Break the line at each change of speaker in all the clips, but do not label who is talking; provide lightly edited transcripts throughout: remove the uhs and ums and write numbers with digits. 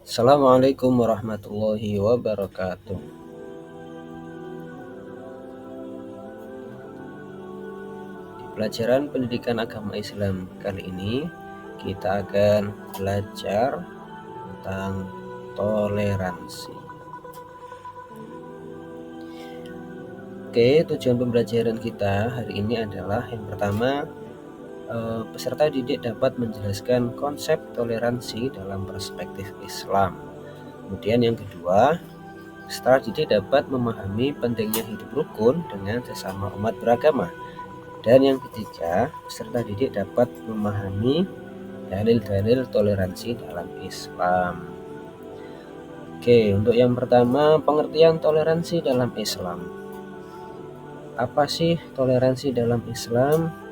Assalamualaikum warahmatullahi wabarakatuh. Di pelajaran pendidikan agama Islam kali ini kita akan belajar tentang toleransi. Oke, tujuan pembelajaran kita hari ini adalah yang pertama, peserta didik dapat menjelaskan konsep toleransi dalam perspektif Islam. Kemudian yang kedua, peserta didik dapat memahami pentingnya hidup rukun dengan sesama umat beragama. Dan yang ketiga, peserta didik dapat memahami dalil-dalil toleransi dalam Islam. Oke, untuk yang pertama, pengertian toleransi dalam Islam. Apa sih toleransi dalam Islam?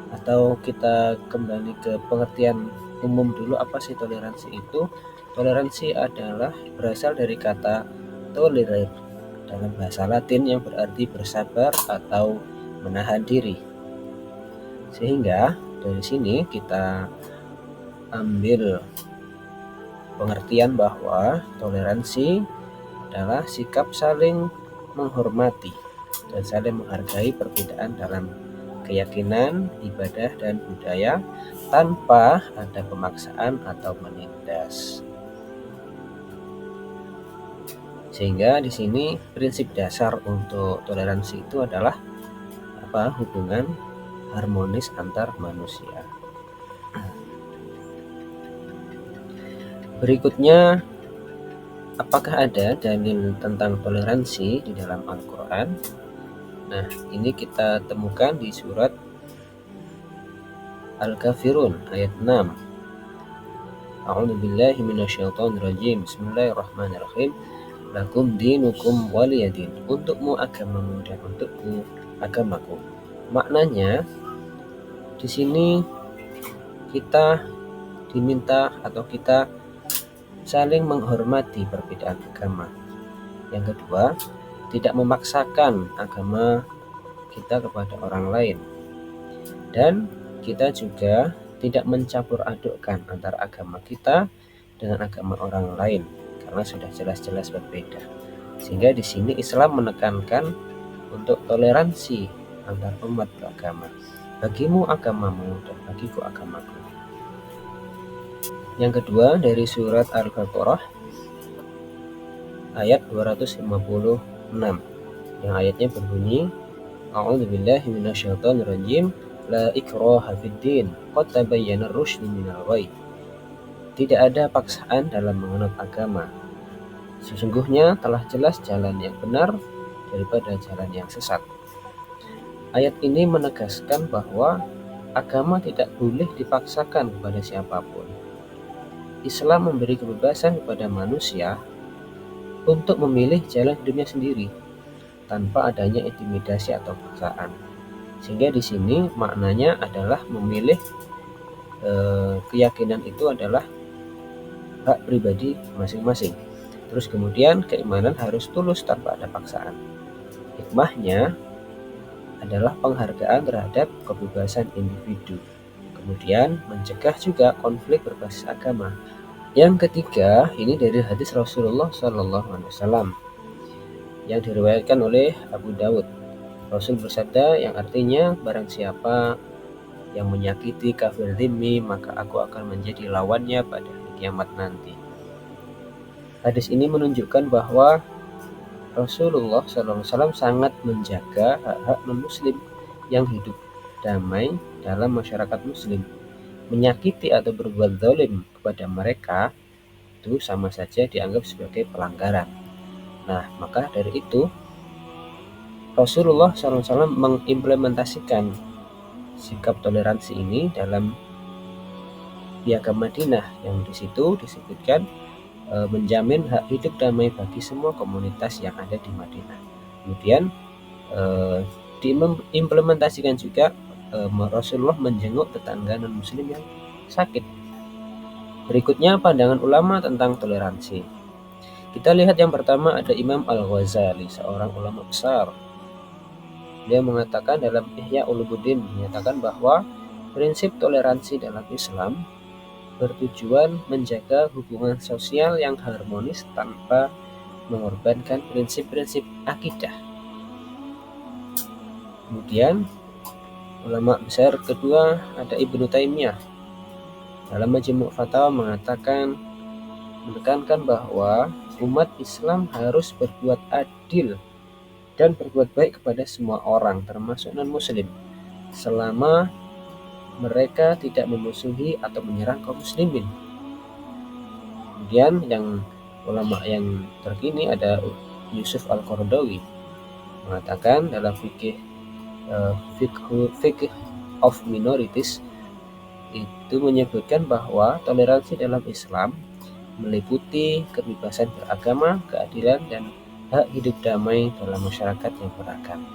Atau kita kembali ke pengertian umum dulu, apa sih toleransi itu? Toleransi adalah berasal dari kata tolerare dalam bahasa Latin yang berarti bersabar atau menahan diri. Sehingga dari sini kita ambil pengertian bahwa toleransi adalah sikap saling menghormati dan saling menghargai perbedaan dalam keyakinan, ibadah, dan budaya tanpa ada pemaksaan atau menindas. Sehingga di sini prinsip dasar untuk toleransi itu adalah hubungan harmonis antar manusia. Berikutnya, apakah ada dalil tentang toleransi di dalam Al-Quran? Nah, ini kita temukan di surat Al-Kafirun ayat 6. A'udzubillahi minasyaitonirrajim. Bismillahirrahmanirrahim. Lakum dinukum waliyadin. Untukmu agamamu dan untukku agamaku. Maknanya di sini kita diminta atau kita saling menghormati perbedaan agama. Yang kedua, tidak memaksakan agama kita kepada orang lain. Dan kita juga tidak mencampur adukkan antara agama kita dengan agama orang lain karena sudah jelas-jelas berbeda. Sehingga di sini Islam menekankan untuk toleransi antar umat beragama. Bagimu agamamu dan bagiku agamaku. Yang kedua dari surat Al-Baqarah ayat 256 yang ayatnya berbunyi, A'udzubillahi minasyaitonirrajim. La ikraha fiddin, qad tabayyana ar-rusydu minal ghayy. Tidak ada paksaan dalam menganut agama. Sesungguhnya telah jelas jalan yang benar daripada jalan yang sesat. Ayat ini menegaskan bahwa agama tidak boleh dipaksakan kepada siapapun. Islam memberi kebebasan kepada manusia untuk memilih jalan hidupnya sendiri tanpa adanya intimidasi atau paksaan. Sehingga di sini maknanya adalah memilih keyakinan itu adalah hak pribadi masing-masing. Terus kemudian keimanan harus tulus tanpa ada paksaan. Hikmahnya adalah penghargaan terhadap kebebasan individu. Kemudian mencegah juga konflik berbasis agama. Yang ketiga, ini dari hadis Rasulullah SAW yang diriwayatkan oleh Abu Dawud. Rasul bersabda yang artinya, barang siapa yang menyakiti kafir dhimmi, maka aku akan menjadi lawannya pada hari kiamat nanti. Hadis ini menunjukkan bahwa Rasulullah SAW sangat menjaga hak-hak non-muslim yang hidup damai dalam masyarakat muslim. Menyakiti atau berbuat zalim kepada mereka itu sama saja dianggap sebagai pelanggaran. Nah, maka dari itu Rasulullah SAW mengimplementasikan sikap toleransi ini dalam Piagam Madinah yang di situ disebutkan menjamin hak hidup damai bagi semua komunitas yang ada di Madinah. Kemudian diimplementasikan juga Rasulullah menjenguk tetangga non-muslim yang sakit. Berikutnya pandangan ulama tentang toleransi. Kita lihat yang pertama ada Imam Al-Ghazali, seorang ulama besar. Dia mengatakan dalam Ihya Ulumuddin, menyatakan bahwa prinsip toleransi dalam Islam bertujuan menjaga hubungan sosial yang harmonis tanpa mengorbankan prinsip-prinsip akidah. Kemudian ulama besar kedua ada Ibnu Taimiyah. Dalam Majmu' Fatawa menekankan bahwa umat Islam harus berbuat adil dan berbuat baik kepada semua orang, termasuk non-muslim, selama mereka tidak memusuhi atau menyerang kaum muslimin. Kemudian ulama yang terkini ada Yusuf Al-Qaradawi mengatakan dalam fikih of minorities itu menyebutkan bahwa toleransi dalam Islam meliputi kebebasan beragama, keadilan, dan hak hidup damai dalam masyarakat yang beragam.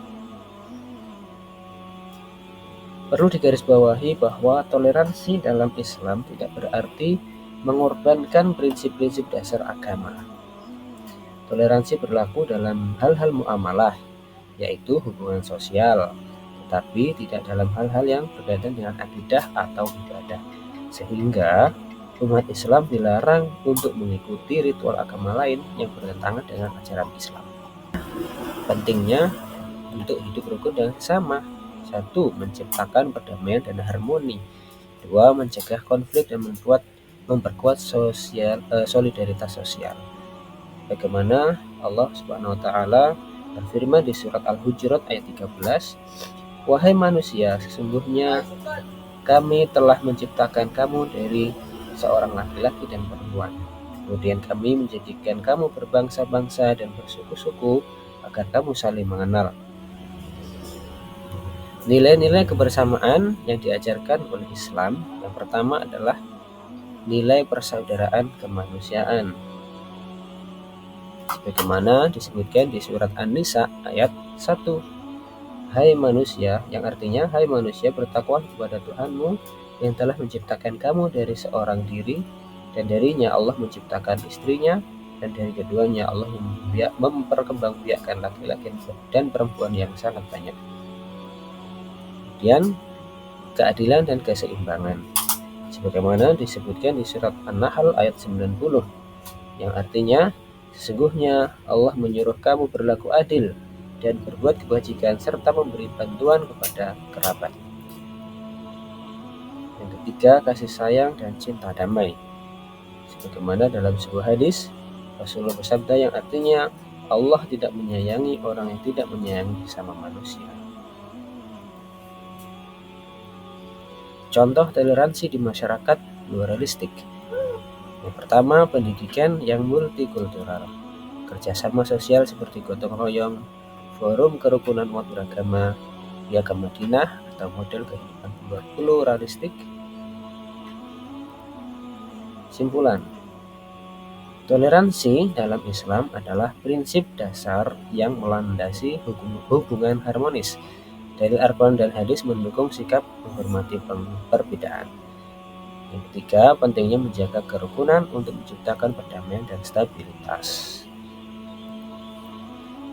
Perlu digarisbawahi bahwa toleransi dalam Islam tidak berarti mengorbankan prinsip-prinsip dasar agama. Toleransi berlaku dalam hal-hal muamalah, yaitu hubungan sosial, tetapi tidak dalam hal-hal yang berkaitan dengan akidah atau ibadah, sehingga umat Islam dilarang untuk mengikuti ritual agama lain yang bertentangan dengan ajaran Islam. Pentingnya untuk hidup rukun dan sama. 1. Menciptakan perdamaian dan harmoni. 2. Mencegah konflik dan memperkuat solidaritas sosial. Bagaimana Allah Subhanahu wa taala berfirman di surat Al-Hujurat ayat 13, "Wahai manusia, sesungguhnya kami telah menciptakan kamu dari seorang laki-laki dan perempuan. Kemudian kami menjadikan kamu berbangsa-bangsa dan bersuku-suku agar kamu saling mengenal." Nilai-nilai kebersamaan yang diajarkan oleh Islam yang pertama adalah nilai persaudaraan kemanusiaan. Sebagaimana disebutkan di surat An-Nisa ayat 1. Hai manusia, yang artinya, hai manusia, bertakwa kepada Tuhanmu yang telah menciptakan kamu dari seorang diri, dan darinya Allah menciptakan istrinya, dan dari keduanya Allah memperkembangbiakkan laki-laki dan perempuan yang sangat banyak. Kemudian keadilan dan keseimbangan, sebagaimana disebutkan di surat An-Nahl ayat 90, yang artinya, sesungguhnya Allah menyuruh kamu berlaku adil dan berbuat kebajikan serta memberi bantuan kepada kerabat. Yang ketiga, kasih sayang dan cinta damai. Sebagaimana dalam sebuah hadis, Rasulullah bersabda yang artinya, Allah tidak menyayangi orang yang tidak menyayangi sesama manusia. Contoh toleransi di masyarakat pluralistik. Yang pertama, pendidikan yang multikultural. Kerjasama sosial seperti gotong royong, forum kerukunan umat beragama, piagam Madinah atau model kehidupan pluralistik. Simpulan, toleransi dalam Islam adalah prinsip dasar yang melandasi hubungan harmonis. Dalil Al-Quran dan hadis mendukung sikap menghormati perbedaan. Yang ketiga, pentingnya menjaga kerukunan untuk menciptakan perdamaian dan stabilitas.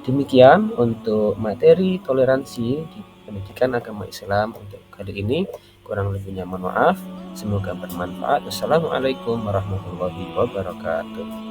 Demikian untuk materi toleransi di pendidikan agama Islam untuk kali ini. Kurang lebihnya mohon maaf. Semoga bermanfaat. Wassalamualaikum warahmatullahi wabarakatuh.